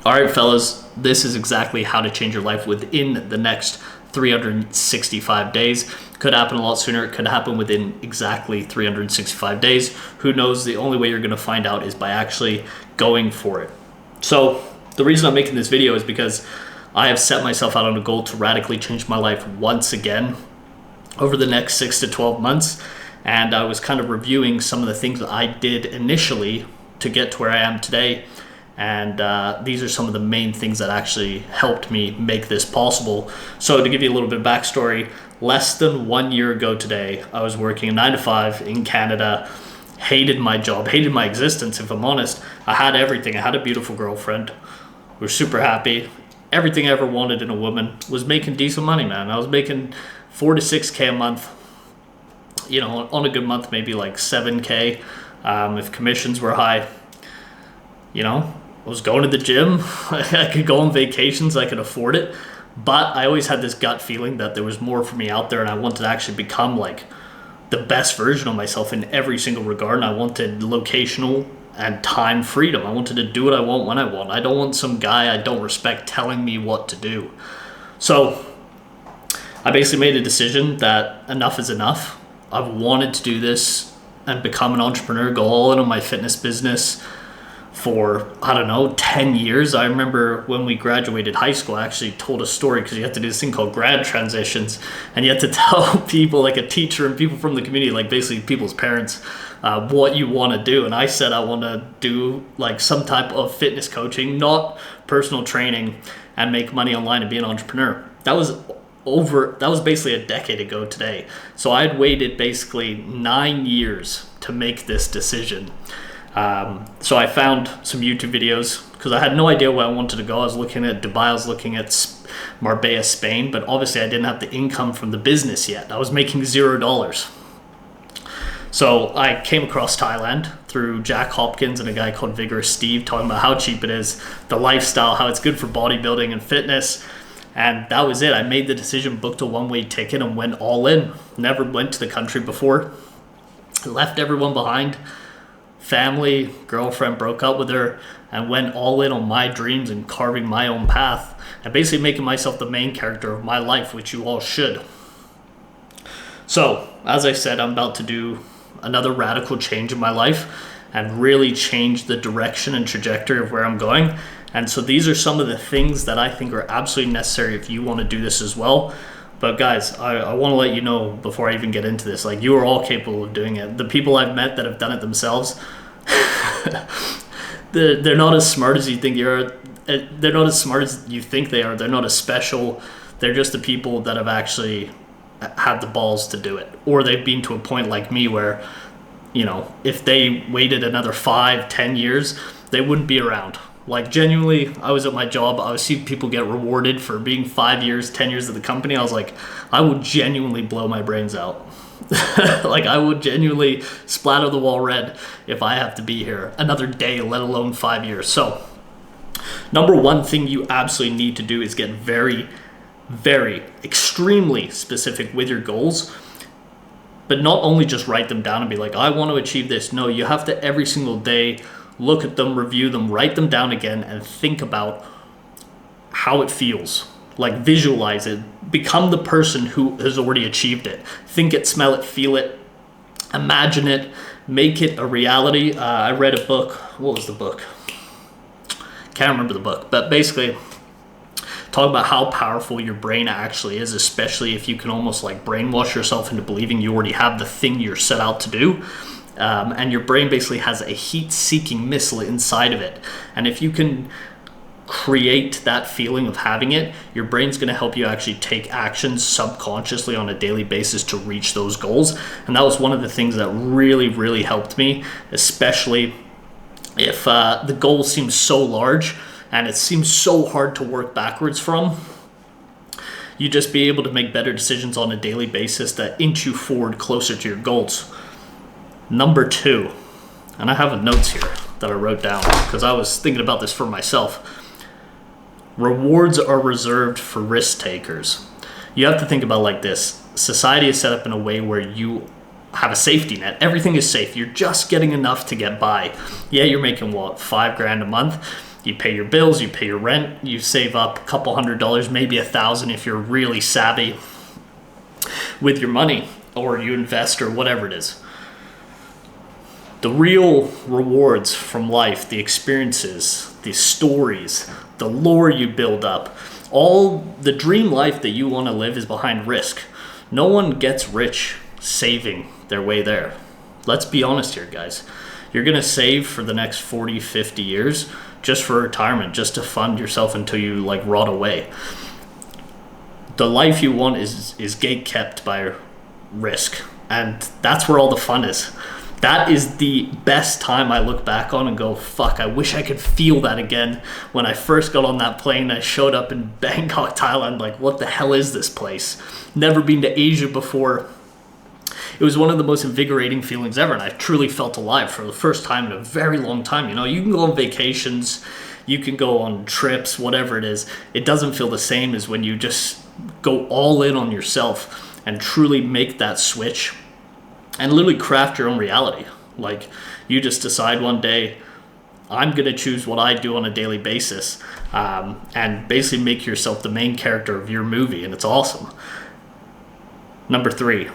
All right, fellas, this is exactly how to change your life within the next 365 days. Could happen a lot sooner. It could happen within exactly 365 days. Who knows? The only way you're going to find out is by actually going for it. So the reason I'm making this video is because I have set myself out on a goal to radically change my life once again over the next 6 to 12 months. And I was kind of reviewing some of the things that I did initially to get to where I am today. And these are some of the main things that actually helped me make this possible. So to give you a little bit of backstory, less than 1 year ago today, I was working a 9 to 5 in Canada, hated my job, hated my existence, if I'm honest. I had everything. I had a beautiful girlfriend. We were super happy. Everything I ever wanted in a woman. Was making decent money, man. I was making 4 to 6K a month. You know, on a good month, maybe like 7K if commissions were high. You know, I was going to the gym. I could go on vacations. I could afford it. But I always had this gut feeling that there was more for me out there, and I wanted to actually become like the best version of myself in every single regard. And I wanted locational and time freedom. I wanted to do what I want when I want. I don't want some guy I don't respect telling me what to do. So I basically made a decision that enough is enough. I've wanted to do this and become an entrepreneur, go all in on my fitness business for, 10 years. I remember when we graduated high school, I actually told a story because you have to do this thing called grad transitions, and you have to tell people, like a teacher and people from the community, like basically people's parents, what you want to do. And I said I want to do like some type of fitness coaching, not personal training, and make money online and be an entrepreneur. That was basically a decade ago today. So I had waited basically 9 years to make this decision. So I found some YouTube videos because I had no idea where I wanted to go. I was looking at Dubai, I was looking at Marbella, Spain, but obviously I didn't have the income from the business yet. I was making $0. So I came across Thailand through Jack Hopkins and a guy called Vigorous Steve talking about how cheap it is, the lifestyle, how it's good for bodybuilding and fitness. And that was it. I made the decision, booked a one-way ticket, and went all in. Never went to the country before. Left everyone behind. Family, girlfriend, broke up with her, and went all in on my dreams and carving my own path. And basically making myself the main character of my life, which you all should. So, as I said, I'm about to do another radical change in my life and really change the direction and trajectory of where I'm going. And so these are some of the things that I think are absolutely necessary if you want to do this as well. But guys, I want to let you know before I even get into this, like, you are all capable of doing it. The people I've met that have done it themselves, they're not as smart as you think they're not as smart as you think they are. They're not as special. They're just the people that have actually had the balls to do it. Or they've been to a point like me where, you know, if they waited another 5-10 years, they wouldn't be around. Like, genuinely, I was at my job, I was seeing people get rewarded for being 5 years, 10 years at the company. I was like, I would genuinely blow my brains out. Like, I would genuinely splatter the wall red if I have to be here another day, let alone 5 years. So, number one thing you absolutely need to do is get very, very extremely specific with your goals. But not only just write them down and be like, I want to achieve this. No, you have to every single day look at them, review them, write them down again, and think about how it feels. Like, visualize it. Become the person who has already achieved it. Think it, smell it, feel it, imagine it, make it a reality. I read a book. What was the book? Can't remember the book, but basically talk about how powerful your brain actually is, especially if you can almost like brainwash yourself into believing you already have the thing you're set out to do. And your brain basically has a heat-seeking missile inside of it. And if you can create that feeling of having it, your brain's going to help you actually take actions subconsciously on a daily basis to reach those goals. And that was one of the things that really, really helped me, especially if the goal seems so large and it seems so hard to work backwards from. You just be able to make better decisions on a daily basis that inch you forward closer to your goals. Number 2, and I have notes here that I wrote down because I was thinking about this for myself. Rewards are reserved for risk takers. You have to think about like this. Society is set up in a way where you have a safety net. Everything is safe. You're just getting enough to get by. Yeah, you're making what, $5,000 a month? You pay your bills, you pay your rent, you save up a couple $100, maybe $1,000 if you're really savvy with your money, or you invest or whatever it is. The real rewards from life, the experiences, the stories, the lore you build up, all the dream life that you want to live is behind risk. No one gets rich saving their way there. Let's be honest here, guys. You're going to save for the next 40, 50 years just for retirement, just to fund yourself until you like rot away. The life you want is gate kept by risk, and that's where all the fun is. That is the best time I look back on and go, fuck, I wish I could feel that again. When I first got on that plane, I showed up in Bangkok, Thailand, like, what the hell is this place? Never been to Asia before. It was one of the most invigorating feelings ever, and I truly felt alive for the first time in a very long time. You know, you can go on vacations, you can go on trips, whatever it is. It doesn't feel the same as when you just go all in on yourself and truly make that switch and literally craft your own reality. Like, you just decide one day, I'm going to choose what I do on a daily basis, and basically make yourself the main character of your movie, and it's awesome. Number 3,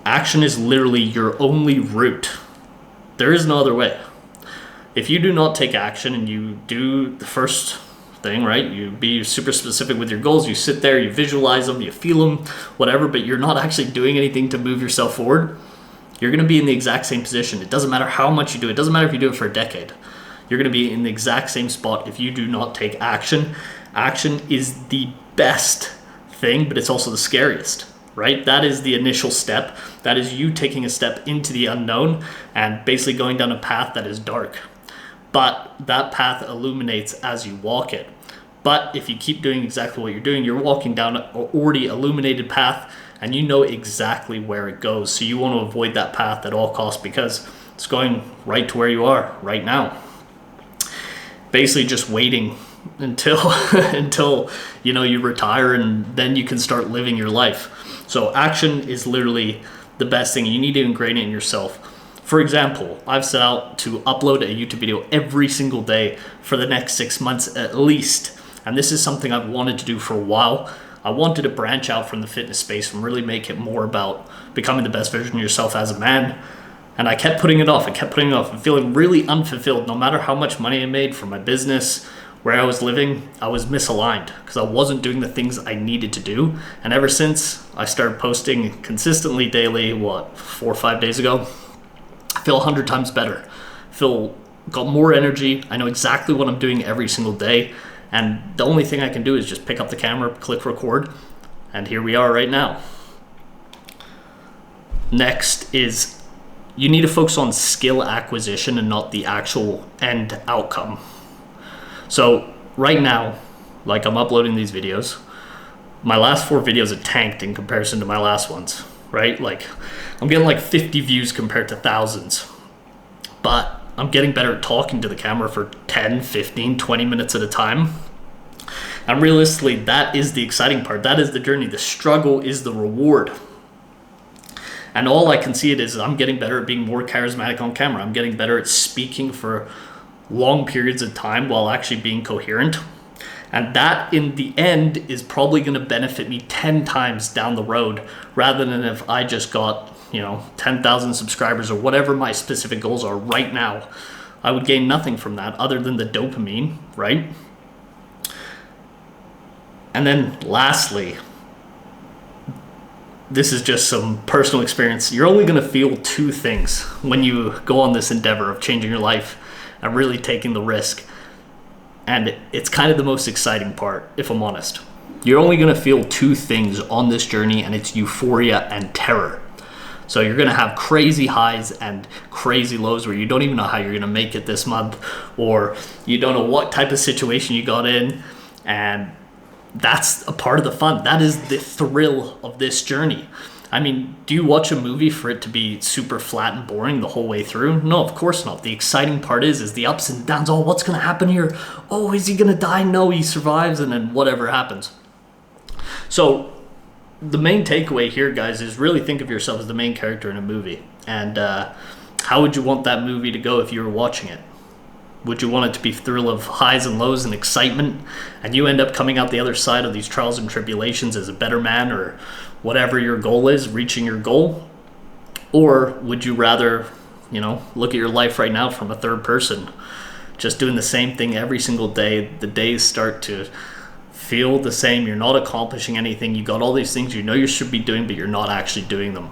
action is literally your only route. There is no other way. If you do not take action and you do the first thing, right? You be super specific with your goals, you sit there, you visualize them, you feel them, whatever, but you're not actually doing anything to move yourself forward, you're going to be in the exact same position. It doesn't matter how much you do. It doesn't matter if you do it for a decade. You're going to be in the exact same spot if you do not take action. Action is the best thing, but it's also the scariest, right? That is the initial step. That is you taking a step into the unknown and basically going down a path that is dark. But that path illuminates as you walk it. But if you keep doing exactly what you're doing, you're walking down an already illuminated path, and you know exactly where it goes. So you want to avoid that path at all costs because it's going right to where you are right now. Basically just waiting until until you retire, and then you can start living your life. So action is literally the best thing. You need to ingrain it in yourself. For example, I've set out to upload a YouTube video every single day for the next 6 months at least. And this is something I've wanted to do for a while. I wanted to branch out from the fitness space and really make it more about becoming the best version of yourself as a man. And I kept putting it off. And feeling really unfulfilled. No matter how much money I made from my business, where I was living, I was misaligned because I wasn't doing the things I needed to do. And ever since I started posting consistently daily, 4 or 5 days ago, I feel 100 times better. Got more energy. I know exactly what I'm doing every single day. And the only thing I can do is just pick up the camera, click record, and here we are right now. Next is you need to focus on skill acquisition and not the actual end outcome. So right now, like, I'm uploading these videos. My last 4 videos have tanked in comparison to my last ones, right? Like, I'm getting like 50 views compared to thousands. But I'm getting better at talking to the camera for 10, 15, 20 minutes at a time. And realistically, that is the exciting part. That is the journey. The struggle is the reward. And all I can see it is I'm getting better at being more charismatic on camera. I'm getting better at speaking for long periods of time while actually being coherent. And that, in the end, is probably going to benefit me 10 times down the road, rather than if I just got 10,000 subscribers or whatever my specific goals are right now. I would gain nothing from that other than the dopamine, right? And then lastly, this is just some personal experience. You're only going to feel 2 things when you go on this endeavor of changing your life and really taking the risk. And it's kind of the most exciting part, if I'm honest. You're only going to feel 2 things on this journey, and it's euphoria and terror. So you're going to have crazy highs and crazy lows where you don't even know how you're going to make it this month, or you don't know what type of situation you got in. And that's a part of the fun. That is the thrill of this journey. I mean, do you watch a movie for it to be super flat and boring the whole way through? No, of course not. The exciting part is the ups and downs. Oh, what's going to happen here? Oh, is he going to die? No, he survives, and then whatever happens. So the main takeaway here, guys, is really think of yourself as the main character in a movie. And how would you want that movie to go if you were watching it? Would you want it to be thrill of highs and lows and excitement, and you end up coming out the other side of these trials and tribulations as a better man, or whatever your goal is, reaching your goal? Or would you rather, look at your life right now from a third person, just doing the same thing every single day? The days start to feel the same. You're not accomplishing anything. You got all these things you should be doing, but you're not actually doing them.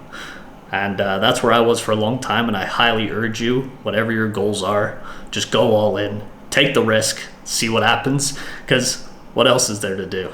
And that's where I was for a long time, and I highly urge you, whatever your goals are, just go all in, take the risk, see what happens, because what else is there to do?